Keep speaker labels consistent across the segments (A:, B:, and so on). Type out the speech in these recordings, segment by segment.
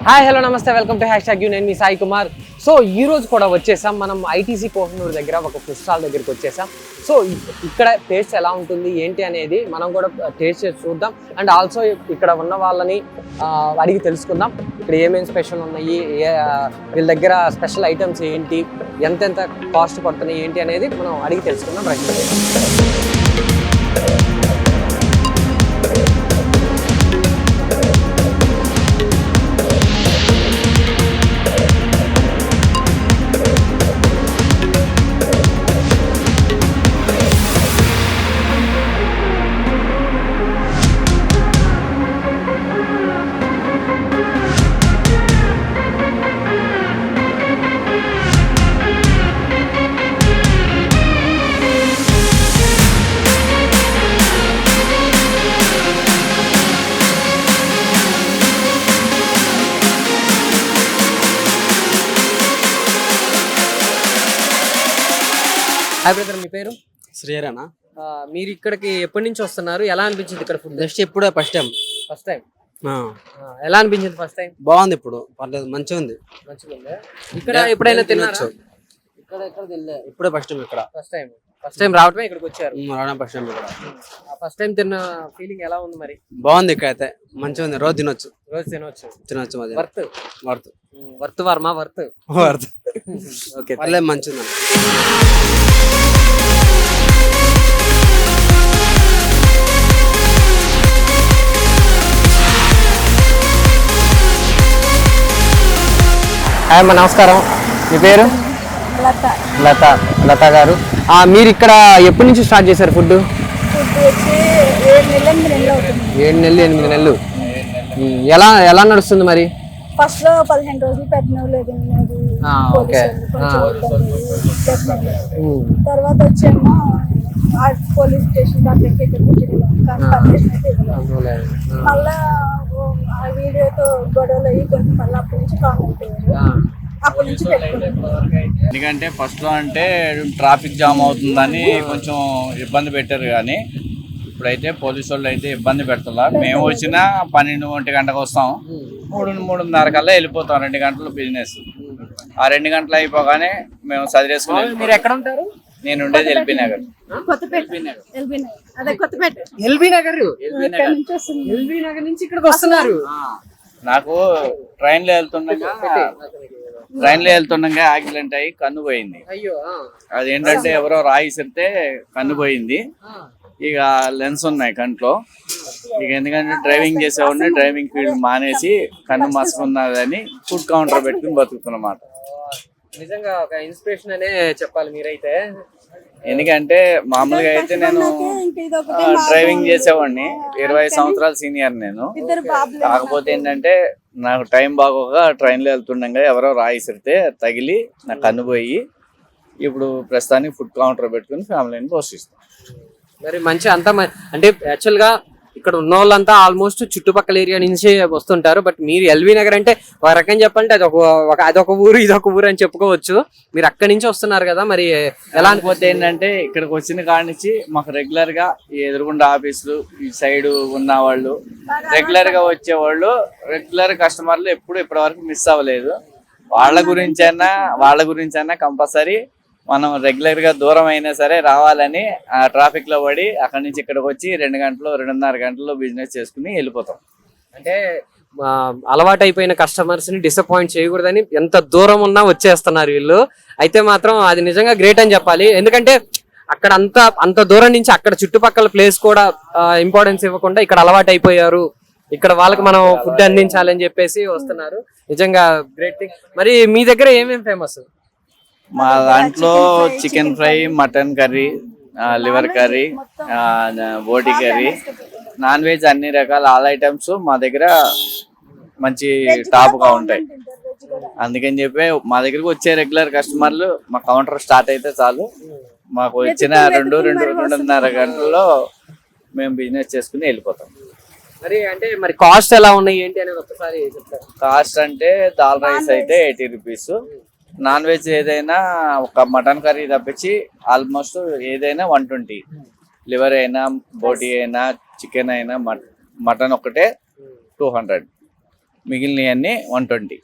A: Hi hello నమస్తే welcome to hashtag you. నేను మీ Sai Kumar. So ఈ రోజు కూడా వచ్చేసాం మనం ఐటీసీ కోహినూర్ దగ్గర ఒక ఫుడ్ స్టాల్ దగ్గరికి వచ్చేసాం. సో ఇక్కడ టేస్ట్ ఎలా ఉంటుంది ఏంటి అనేది మనం కూడా టేస్ట్ చేసి చూద్దాం. అండ్ ఆల్సో ఇక్కడ ఉన్న వాళ్ళని అడిగి తెలుసుకుందాం ఇక్కడ ఏమేమి స్పెషల్ ఉన్నాయి, వీళ్ళ దగ్గర స్పెషల్ ఐటమ్స్ ఏంటి, ఎంతెంత కాస్ట్ పడుతున్నాయి ఏంటి అనేది మనం అడిగి తెలుసుకుందాం. రైట్. హాయ్ బ్రదర్, మీ పేరు?
B: శ్రీరానా.
A: మీరు ఇక్కడికి ఎప్పటి నుంచి వస్తున్నారు? ఎలా అనిపించింది ఇక్కడ ఫుడ్?
B: జస్ట్ ఇప్పుడే ఫస్ట్ టైం.
A: ఎలా అనిపించింది ఫస్ట్ టైం?
B: బాగుంది, ఇప్పుడు పర్లేదు, మంచిగా ఉంది.
A: ఇక్కడ ఎప్పుడైనా తినొచ్చు?
B: ఇప్పుడే ఫస్ట్ టైం ఇక్కడ.
A: ఫస్ట్ టైం రావటమే ఇక్కడికి వచ్చారు?
B: ఫస్ట్ టైం ఇక్కడ.
A: ఫస్ట్ టైం తిన్న ఫీలింగ్ ఎలా ఉంది మరి?
B: బాగుంది, ఇక్కడ అయితే మంచిగా ఉంది. రోజు తినొచ్చు.
A: వర్త్ వర్మ వర్త్
B: ఓకే, పర్లేదు, మంచిగా.
A: హాయ్ అమ్మ, నమస్కారం. మీ పేరు? లత గారు. మీరు ఇక్కడ ఎప్పటి నుంచి స్టార్ట్ చేశారు ఫుడ్? 7 నెలలు 8 నెలలు. ఎలా నడుస్తుంది మరి?
C: ఫస్ట్ లో 15 రోజులు పెట్టినలేదు. తర్వాత వచ్చేమో పోలీస్ స్టేషన్ మళ్ళా ఆ వీడియోతో గొడవలు అయ్యి కొంచెం మళ్ళీ అప్పటి నుంచి కామెంట్ అప్పటి నుంచి
D: ఎందుకంటే ఫస్ట్ లో అంటే ట్రాఫిక్ జామ్ అవుతుందని కొంచెం ఇబ్బంది పెట్టారు, కానీ ఇప్పుడైతే పోలీసు వాళ్ళు అయితే ఇబ్బంది పెడతారా. మేము వచ్చిన 12-1 గంటకు వస్తాం, 3-3:30 కల్లా వెళ్ళిపోతాం. 2 గంటలు బిజినెస్. ఆ 2 గంటలు అయిపోగానే మేము చదివేసుకున్నాం.
A: మీరు ఎక్కడ ఉంటారు?
D: నేను ఉండేది ఎల్బీ నగర్.
A: నుంచి ఇక్కడికి వస్తున్నారు?
D: నాకు ట్రైన్లో వెళ్తుండగా యాక్సిడెంట్ అయ్యి కన్ను పోయింది. అదేంటంటే ఎవరో రాయి ఇసిరితే కన్ను పోయింది. ఇక లెన్స్ ఉన్నాయి కంట్లో. ఇక ఎందుకంటే డ్రైవింగ్ చేసేవాడిని, డ్రైవింగ్ ఫీల్డ్ మానేసి కన్ను మసుకున్నదని ఫుడ్ కౌంటర్ పెట్టుకుని బతుకుతున్నమాట.
A: నిజంగా ఒక ఇన్స్పిరేషన్ అనే చెప్పాలి మీరైతే.
D: ఎందుకంటే మామూలుగా అయితే నేను డ్రైవింగ్ చేసేవాడిని, 20 సంవత్సరాల సీనియర్ నేను. కాకపోతే ఏంటంటే నాకు టైం బాగోక ట్రైన్లో వెళ్తుండగా ఎవరో రాయిసిరితే తగిలి నా కన్ను పోయి ఇప్పుడు ప్రస్తుతానికి ఫుడ్ కౌంటర్ పెట్టుకుని ఫ్యామిలీని పోషిస్తాను.
A: మరి మంచి అంతా అంటే యాక్చువల్గా ఇక్కడ ఉన్న వాళ్ళంతా ఆల్మోస్ట్ చుట్టుపక్కల ఏరియా నుంచి వస్తుంటారు. బట్ మీరు ఎల్బీ నగర్ అంటే ఒక రకం చెప్పాలంటే అదొక ఊరు ఇదొక ఊరు అని చెప్పుకోవచ్చు. మీరు అక్కడి నుంచి వస్తున్నారు కదా, మరి ఎలా
D: అనుకోతే ఏంటంటే ఇక్కడికి వచ్చిన కాడి నుంచి మాకు రెగ్యులర్ గా ఈ ఎదురుగుండా ఆఫీసులు ఈ సైడ్ ఉన్న వాళ్ళు రెగ్యులర్ గా వచ్చేవాళ్ళు, రెగ్యులర్ కస్టమర్లు ఎప్పుడు ఇప్పటివరకు మిస్ అవ్వలేదు. వాళ్ళ గురించైనా కంపల్సరీ మనం రెగ్యులర్ గా దూరం అయినా సరే రావాలని ట్రాఫిక్ లో పడి అక్కడి నుంచి ఇక్కడికి వచ్చి 2 గంటలు 2.5 గంటల్లో బిజినెస్ చేసుకుని వెళ్ళిపోతాం.
A: అంటే అలవాటు అయిపోయిన కస్టమర్స్ ని డిసప్పాయింట్ చేయకూడదని ఎంత దూరం ఉన్నా వచ్చేస్తున్నారు వీళ్ళు. అయితే మాత్రం అది నిజంగా గ్రేట్ అని చెప్పాలి. ఎందుకంటే అక్కడ అంత దూరం నుంచి అక్కడ చుట్టుపక్కల ప్లేస్ కూడా ఇంపార్టెన్స్ ఇవ్వకుండా ఇక్కడ అలవాటు అయిపోయారు, ఇక్కడ వాళ్ళకి మనం ఫుడ్ అందించాలని చెప్పేసి వస్తున్నారు. నిజంగా గ్రేట్ థింగ్. మరి మీ దగ్గర ఏమేమి ఫేమస్?
D: మా దాంట్లో chicken fry, mutton curry, liver curry, బోటి కర్రీ, నాన్ వెజ్ అన్ని రకాల ఆల్ ఐటమ్స్ మా దగ్గర మంచి టాప్ గా ఉంటాయి. అందుకని చెప్పి మా దగ్గరకు వచ్చే రెగ్యులర్ కస్టమర్లు మా కౌంటర్ స్టార్ట్ అయితే చాలు, మాకు వచ్చిన 2-2.5 గంటల్లో మేము బిజినెస్ చేసుకుని వెళ్ళిపోతాం.
A: మరి కాస్ట్ ఎలా ఉన్నాయి ఏంటి అనేది ఒకసారి చెప్తారు?
D: కాస్ట్ అంటే దాల్ రైస్ అయితే 80 రూపీస్, నాన్ వెజ్ ఏదైనా ఒక మటన్ కర్రీ తప్పించి ఆల్మోస్ట్ ఏదైనా 120, లివర్ అయినా బోటీ అయినా చికెన్ అయినా మటన్ ఒకటే 200. మిగిలినవన్నీ 120.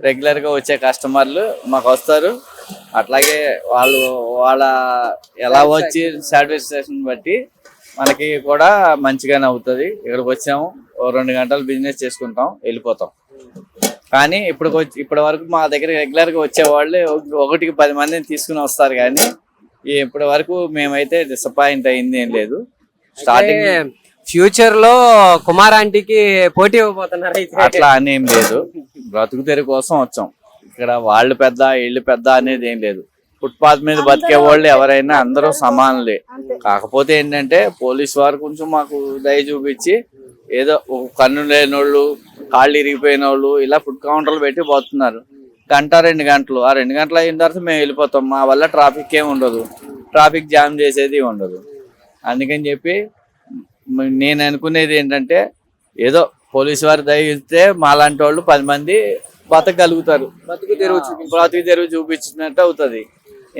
D: రెగ్యులర్గా వచ్చే కస్టమర్లు మాకు వస్తారు. అట్లాగే వాళ్ళ ఎలా వచ్చి సాటిస్ఫాక్షన్ బట్టి మనకి కూడా మంచిగానే అవుతుంది. ఇక్కడికి వచ్చాము, 2 గంటలు బిజినెస్ చేసుకుంటాం, వెళ్ళిపోతాం. కానీ ఇప్పటి వరకు మా దగ్గర రెగ్యులర్గా వచ్చేవాళ్ళు 1కి 10 మందిని తీసుకుని వస్తారు. కానీ ఇప్పటి వరకు మేమైతే డిసప్పాయింట్ అయింది ఏం లేదు. స్టార్టింగ్
A: ఫ్యూచర్ లో కుమార్ ఆంటీకి పోటీ ఇవ్వబోతున్నారు అయితే.
D: అట్లా అని ఏం లేదు, బ్రతుకు తెరువు కోసం వచ్చాం. ఇక్కడ వాళ్ళు పెద్ద వీళ్ళు పెద్ద అనేది ఏం లేదు. ఫుట్పాత్ మీద బతికే వాళ్ళు ఎవరైనా అందరూ సమానులే. కాకపోతే ఏంటంటే పోలీసు వారు కొంచెం మాకు దయ చూపించి ఏదో ఒక కన్ను లేని వాళ్ళు, కాళ్ళు ఇరిగిపోయిన వాళ్ళు ఇలా ఫుడ్ కౌంటర్లు పెట్టి పోతున్నారు. 1-2 గంటలు, ఆ 2 గంటలు అయిన తర్వాత మేము వెళ్ళిపోతాం. మా వల్ల ట్రాఫిక్ ఏమి ఉండదు, ట్రాఫిక్ జామ్ చేసేది ఉండదు. అందుకని చెప్పి నేను అనుకునేది ఏంటంటే ఏదో పోలీసు వారు దయ ఇస్తే మాలాంటి వాళ్ళు 10 మంది బతకగలుగుతారు, బ్రతుకు తెరువు చూపించినట్టు అవుతుంది.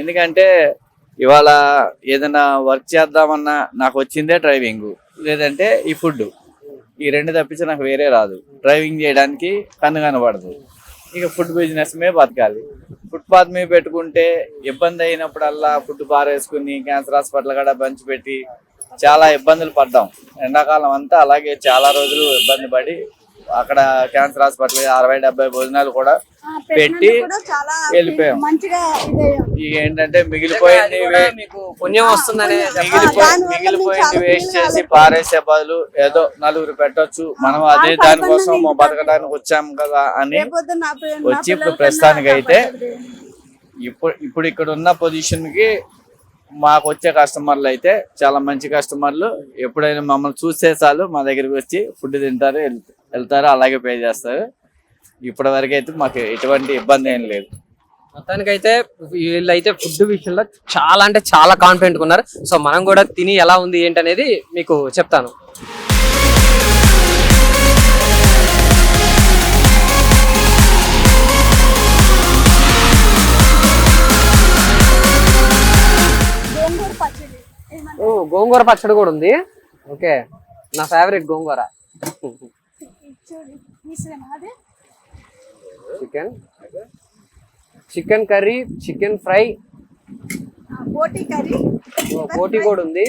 D: ఎందుకంటే ఇవాళ ఏదైనా వర్క్ చేద్దామన్నా నాకు వచ్చిందే డ్రైవింగ్, లేదంటే ఈ ఫుడ్, ఈ 2 తప్పించి నాకు వేరే రాదు. డ్రైవింగ్ చేయడానికి కనబడదు. ఇక ఫుడ్ బిజినెస్ మీద బతకాలి. ఫుట్పాత్ మీద పెట్టుకుంటే ఇబ్బంది అయినప్పుడల్లా ఫుడ్ పారేసుకుని క్యాన్సర్ హాస్పిటల్ కూడా పంచిపెట్టి చాలా ఇబ్బందులు పడ్డాం. ఎండాకాలం అంతా అలాగే చాలా రోజులు ఇబ్బంది పడి అక్కడ క్యాన్సర్ హాస్పిటల్ 60-70 భోజనాలు కూడా పెట్టి వెళ్ళిపోయాం. ఇక ఏంటంటే మిగిలిపోయింది
A: పుణ్యం వస్తుందని
D: మిగిలిపోయింది వేస్ట్ చేసి పారేసే బదులు ఏదో 4 పెట్టొచ్చు, మనం అదే దానికోసం బతకడానికి వచ్చాం కదా అని వచ్చి ఇప్పుడు ప్రస్తుతానికి అయితే ఇప్పుడు ఇక్కడ ఉన్న పొజిషన్ కి మాకు వచ్చే కస్టమర్లు అయితే చాలా మంచి కస్టమర్లు. ఎప్పుడైనా మమ్మల్ని చూస్తే చాలు మా దగ్గరికి వచ్చి ఫుడ్ తింటారు, వెళ్తారు, అలాగే పే చేస్తారు. ఇప్పటి వరకు అయితే మాకు ఎటువంటి ఇబ్బంది ఏం లేదు.
A: మొత్తానికైతే వీళ్ళైతే ఫుడ్ విషయంలో చాలా అంటే చాలా కాన్ఫిడెంట్ ఉన్నారు. సో మనం కూడా తిని ఎలా ఉంది ఏంటి అనేది మీకు చెప్తాను. గోంగూర పచ్చడి కూడా ఉంది. ఓకే, నా ఫేవరెట్ గోంగూర. చికెన్ కర్రీ, చికెన్ ఫ్రై, బోటి కూడా ఉంది,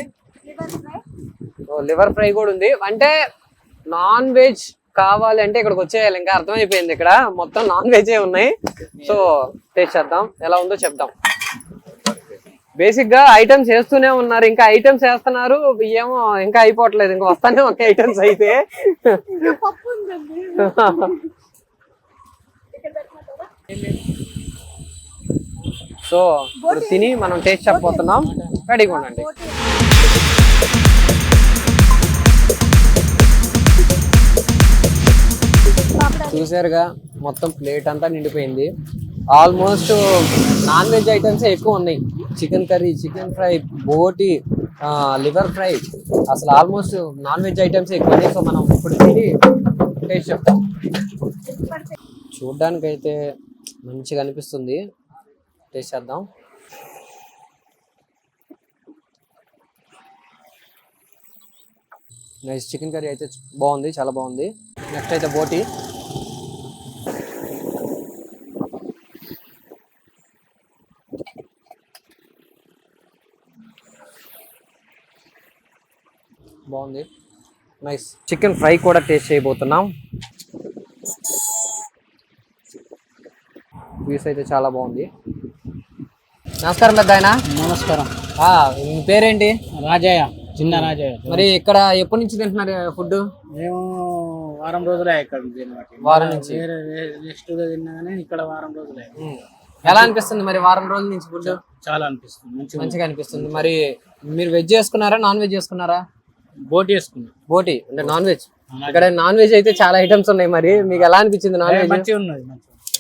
A: లివర్ ఫ్రై కూడా ఉంది. అంటే నాన్ వెజ్ కావాలి అంటే ఇక్కడికి వచ్చేయాలి. ఇంకా అర్థమైపోయింది, ఇక్కడ మొత్తం నాన్ వెజ్ ఉన్నాయి. సో టేస్ట్ చేద్దాం, ఎలా ఉందో చెప్దాం. బేసిక్ గా ఐటమ్స్ వేస్తూనే ఉన్నారు, ఇంకా ఐటమ్స్ వేస్తున్నారు, ఏమో ఇంకా అయిపోవట్లేదు, ఇంకా వస్తానే ఒక ఐటమ్స్ అయితే. సో ఇప్పుడు తిని మనం టేస్ట్ చెప్పబోతున్నాం, రెడీగా ఉండండి. చూసారుగా మొత్తం ప్లేట్ అంతా నిండిపోయింది. ఆల్మోస్ట్ నాన్ వెజ్ ఐటమ్స్ ఎక్కువ ఉన్నాయి. చికెన్ కర్రీ, చికెన్ ఫ్రై, బోటి, లివర్ ఫ్రై, అసలు ఆల్మోస్ట్ నాన్ వెజ్ ఐటమ్స్ ఎక్కువ ఉన్నాయి. సో మనం ఇప్పుడు తిని టేస్ట్ చెప్తాం. చూడ్డానికి అయితే మంచిగా అనిపిస్తుంది, టేస్ట్ చేద్దాం. నైస్, చికెన్ కర్రీ అయితే బాగుంది, చాలా బాగుంది. నెక్స్ట్ అయితే బోటి. బాగుంది, నైస్. చికెన్ ఫ్రై కూడా టేస్ట్ చేయబోతున్నాం. పీస్ అయితే చాలా బాగుంది. నమస్కారం పెద్ద ఆయన.
E: నమస్కారం.
A: మీ పేరేంటి?
E: రాజయ్య, చిన్న రాజయ్య.
A: మరి ఇక్కడ ఎప్పటి నుంచి తింటున్నారు ఫుడ్?
E: మేము వారం రోజులే ఇక్కడ.
A: వారం నుంచి
E: నెక్స్ట్ తిన్నా కానీ ఇక్కడ వారం రోజులే.
A: ఎలా అనిపిస్తుంది మరి వారం రోజుల నుంచి ఫుడ్?
E: చాలా అనిపిస్తుంది,
A: మంచిగా అనిపిస్తుంది. మరి మీరు వెజ్ చేసుకున్నారా, నాన్ వెజ్ చేసుకున్నారా?
E: బోటి వేసుకున్నాం.
A: బోటి అంటే నాన్ వెజ్. ఇక్కడ నాన్ వెజ్ అయితే చాలా ఐటమ్స్ ఉన్నాయి. మరి మీకు ఎలా అనిపించింది? నాన్ వెజ్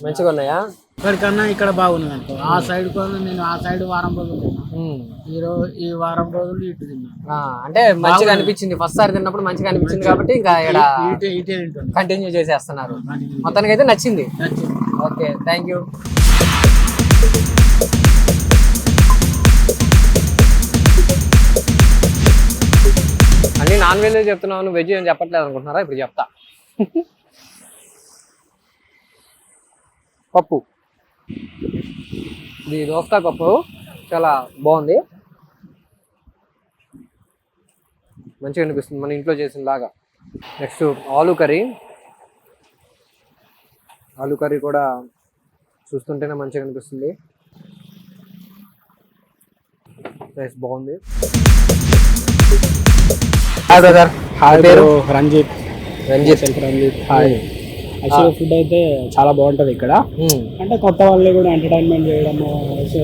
A: మంచిగా ఉన్నాయా?
E: ఇక్కడికన్నా ఇక్కడ బాగున్నది అనుకో. ఆ సైడ్ కూడా నేను ఆ సైడ్ వారం రోజులు ఈ వారం రోజులు ఇటు తిన్నా.
A: అంటే మంచిగా అనిపించింది. ఫస్ట్ సారి తిన్నప్పుడు మంచిగా అనిపించింది కాబట్టి ఇంకా
E: ఇటే
A: కంటిన్యూ చేసేస్తున్నారు. మొత్తానికి అయితే నచ్చింది. Okay, thank you. అన్ని నాన్ వెజ్ చెప్తున్నాను, వెజ్ అని చెప్పట్లేదు అనుకుంటున్నారా? ఇప్పుడు చెప్తా. పప్పు, ఇది దోసకాయ పప్పు చాలా బాగుంది, మంచిగా అనిపిస్తుంది మన ఇంట్లో చేసిన లాగా. Next aloo curry, aloo curry కూడా చూస్తుంటేనే మంచిగా అనిపిస్తుంది, రైస్ బాగుంది. హాయ్ బ్రదర్,
E: హాయ్
A: పేరు?
E: రంజిత్. రంజిత్ హాయ్. యాక్చువల్గా ఫుడ్ అయితే చాలా బాగుంటుంది ఇక్కడ. అంటే కొత్త వాళ్ళని కూడా ఎంటర్టైన్మెంట్ చేయడము, సో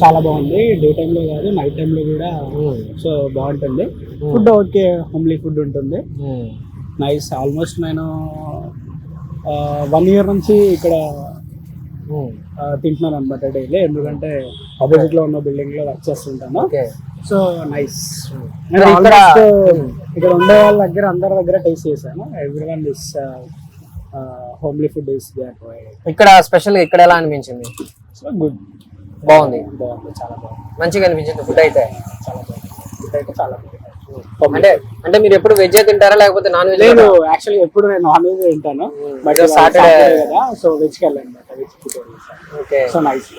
E: చాలా బాగుంది. డే టైంలో కాదు, నైట్ టైంలో కూడా సో బాగుంటుంది. ఫుడ్ ఓకే, హోమ్లీ ఫుడ్ ఉంటుంది, నైస్. ఆల్మోస్ట్ నేను 1 year నుంచి ఇక్కడ తింటున్నాను అనమాట డైలీ. ఎందుకంటే ఆపోజిట్ లో ఉన్న బిల్డింగ్ లో వర్క్ చేస్తుంటాను. So nice. ఇక్కడ ఉండే వాళ్ళ దగ్గర అందరి దగ్గర టేస్ట్ చేశాను. Everyone is homely food is there.
A: ఇక్కడ స్పెషల్ ఇక్కడ ఎలా అనిపించింది?
E: సో గుడ్,
A: బాగుంది,
E: చాలా బాగుంది,
A: మంచిగా అనిపించింది ఫుడ్ అయితే.
E: చాలా బాగుంది ఫుడ్ అయితే, చాలా బాగుంది.
A: అంటే మీరు ఎప్పుడు వెజ్ తింటారా లేకపోతే నాన్ వెజ్?
E: నేను యాక్చువల్లీ ఎప్పుడు నేను నాన్ వెజ్ తింటాను, బట్ సాటర్డే కదా సో వెజ్కి వెళ్ళాను అనమాట.
A: Okay,
E: so nice.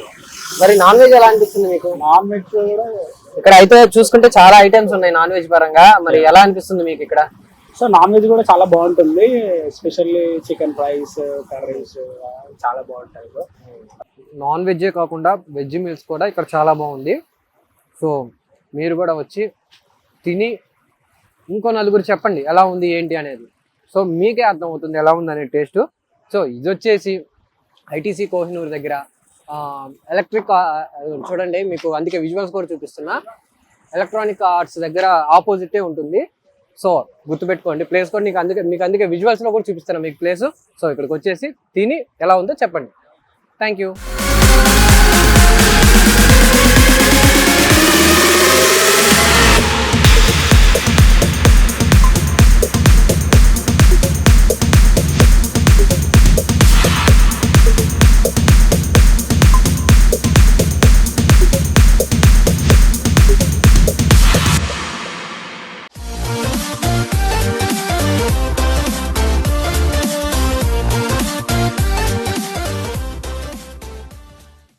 A: మరి నాన్ వెజ్ ఎలా అనిపిస్తుంది మీకు?
E: నాన్ వెజ్ కూడా
A: ఇక్కడ అయితే చూసుకుంటే చాలా ఐటమ్స్ ఉన్నాయి నాన్ వెజ్ పరంగా, మరి ఎలా అనిపిస్తుంది మీకు ఇక్కడ?
E: సో నాన్ వెజ్ కూడా చాలా బాగుంటుంది, ఎస్పెషల్లీ చికెన్ ఫ్రైస్, కర్రీస్ చాలా బాగుంటాయి.
A: నాన్ వెజ్జే కాకుండా వెజ్ మీల్స్ కూడా ఇక్కడ చాలా బాగుంది. సో మీరు కూడా వచ్చి తిని ఇంకో నలుగురు చెప్పండి ఎలా ఉంది ఏంటి అనేది. సో మీకే అర్థమవుతుంది ఎలా ఉంది అనే టేస్ట్. సో ఇది వచ్చేసి ఐటీసీ కోహినూర్ దగ్గర ఎలక్ట్రిక్ చూడండి, మీకు అందుకే విజువల్స్ కూడా చూపిస్తున్నా. ఎలక్ట్రానిక్ ఆర్ట్స్ దగ్గర ఆపోజిటే ఉంటుంది. సో గుర్తుపెట్టుకోండి ప్లేస్ కూడా మీకు అందుకే విజువల్స్లో కూడా చూపిస్తాను మీకు ప్లేస్. సో ఇక్కడికి వచ్చేసి తిని ఎలా ఉందో చెప్పండి. Thank you.